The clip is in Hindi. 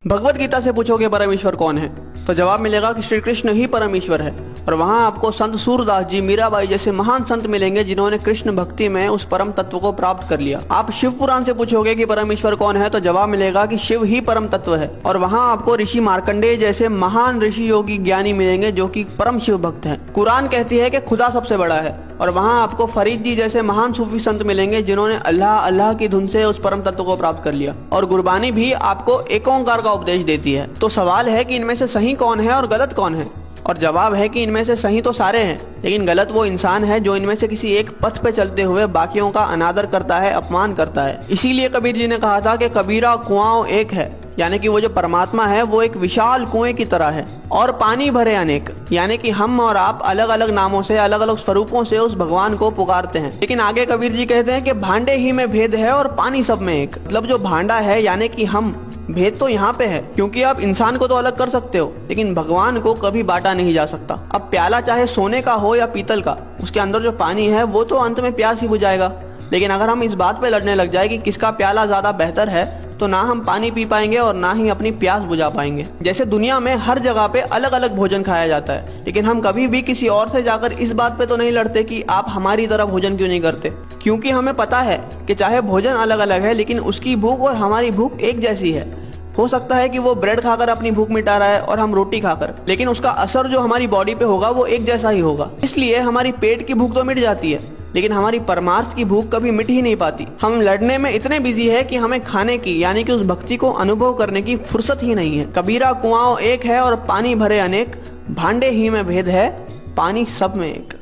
भगवत गीता से पूछोगे परमेश्वर कौन है तो जवाब मिलेगा कि श्री कृष्ण ही परमेश्वर है। और वहाँ आपको संत सूरदास जी, मीराबाई जैसे महान संत मिलेंगे जिन्होंने कृष्ण भक्ति में उस परम तत्व को प्राप्त कर लिया। आप शिव पुराण से पूछोगे कि परमेश्वर कौन है तो जवाब मिलेगा कि शिव ही परम तत्व है। और वहाँ आपको ऋषि मार्कंडेय जैसे महान ऋषि योगी ज्ञानी मिलेंगे जो कि परम शिव भक्त हैं। कुरान कहती है कि खुदा सबसे बड़ा है। और वहाँ आपको फरीद जी जैसे महान सूफी संत मिलेंगे जिन्होंने अल्लाह अल्लाह की धुन से उस परम तत्व को प्राप्त कर लिया। और गुरबानी भी आपको एक ओंकार का उपदेश देती है। तो सवाल है कि इनमें से सही कौन है और गलत कौन है। और जवाब है कि इनमें से सही तो सारे हैं, लेकिन गलत वो इंसान है जो इनमें से किसी एक पथ पे चलते हुए बाकियों का अनादर करता है, अपमान करता है। इसीलिए कबीर जी ने कहा था कि कबीरा कुआं एक है, यानी कि वो जो परमात्मा है वो एक विशाल कुएं की तरह है और पानी भरे अनेक, यानी कि हम और आप अलग अलग नामों से, अलग अलग स्वरूपों से उस भगवान को पुकारते हैं। लेकिन आगे कबीर जी कहते हैं कि भांडे ही में भेद है और पानी सब में एक। मतलब जो भांडा है यानी कि हम, भेद तो यहाँ पे है, क्योंकि आप इंसान को तो अलग कर सकते हो लेकिन भगवान को कभी बांटा नहीं जा सकता। अब प्याला चाहे सोने का हो या पीतल का, उसके अंदर जो पानी है वो तो अंत में प्यास ही बुझाएगा। लेकिन अगर हम इस बात पे लड़ने लग जाए कि किसका प्याला ज्यादा बेहतर है तो ना हम पानी पी पाएंगे और ना ही अपनी प्यास बुझा पाएंगे। जैसे दुनिया में हर जगह पे अलग अलग भोजन खाया जाता है, लेकिन हम कभी भी किसी और से जाकर इस बात पे तो नहीं लड़ते कि आप हमारी तरह भोजन क्यों नहीं करते, क्योंकि हमें पता है कि चाहे भोजन अलग अलग है लेकिन उसकी भूख और हमारी भूख एक जैसी है। हो सकता है कि वो ब्रेड खाकर अपनी भूख मिटा रहा है और हम रोटी खाकर, लेकिन उसका असर जो हमारी बॉडी पे होगा वो एक जैसा ही होगा। इसलिए हमारी पेट की भूख तो मिट जाती है लेकिन हमारी परमार्थ की भूख कभी मिट ही नहीं पाती। हम लड़ने में इतने बिजी है कि हमें खाने की, यानी कि उस भक्ति को अनुभव करने की फुर्सत ही नहीं है। कबीरा कुआं एक है और पानी भरे अनेक, भांडे ही में भेद है, पानी सब में एक।